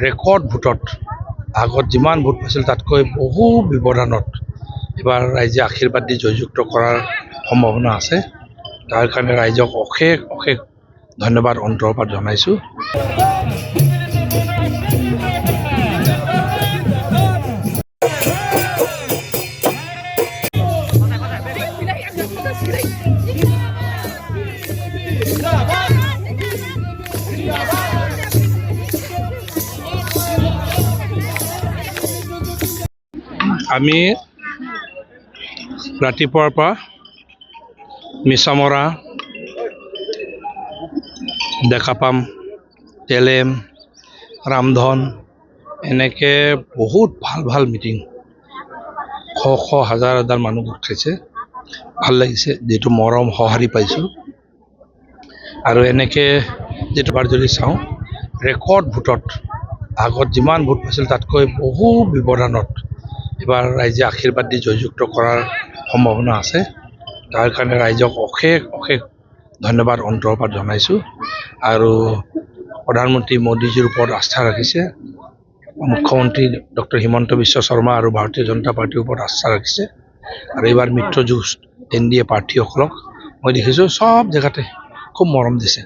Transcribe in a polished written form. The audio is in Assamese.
ৰেকৰ্ড ভোটত আগত যিমান ভোট পাইছিল তাতকৈ বহু ব্যৱধানত এবাৰ ৰাইজে আশীৰ্বাদ দি জয়যুক্ত কৰাৰ সম্ভাৱনা আছে। তাৰ কাৰণে ৰাইজক অশেষ অশেষ ধন্যবাদ অন্তৰৰ পৰা জনাইছোঁ। আমি ৰাতিপুৱাৰ পৰা মিছামৰা, ডেকাপাম, তেলেম, ৰামধন এনেকৈ বহুত ভাল ভাল মিটিং শ শ হাজাৰ হাজাৰ মানুহ গোট খাইছে। ভাল লাগিছে, যিটো মৰম সঁহাৰি পাইছোঁ। আৰু এনেকৈ যিটোবাৰ যদি চাওঁ ৰেকৰ্ড ভোটত আগত যিমান ভোট পাইছিল তাতকৈ বহু ব্যৱধানত এবাৰ ৰাইজে আশীৰ্বাদ দি জয়যুক্ত কৰাৰ সম্ভাৱনা আছে। তাৰ কাৰণে ৰাইজক অশেষ অশেষ ধন্যবাদ অন্তৰৰ পৰা জনাইছোঁ। আৰু প্ৰধানমন্ত্ৰী মোদীজীৰ ওপৰত আস্থা ৰাখিছে, মুখ্যমন্ত্ৰী ডক্টৰ হিমন্ত বিশ্ব শৰ্মা আৰু ভাৰতীয় জনতা পাৰ্টীৰ ওপৰত আস্থা ৰাখিছে। আৰু এইবাৰ মিত্ৰজোঁট NDA প্ৰাৰ্থীসকলক মই দেখিছোঁ চব জেগাতে খুব মৰম দিছে।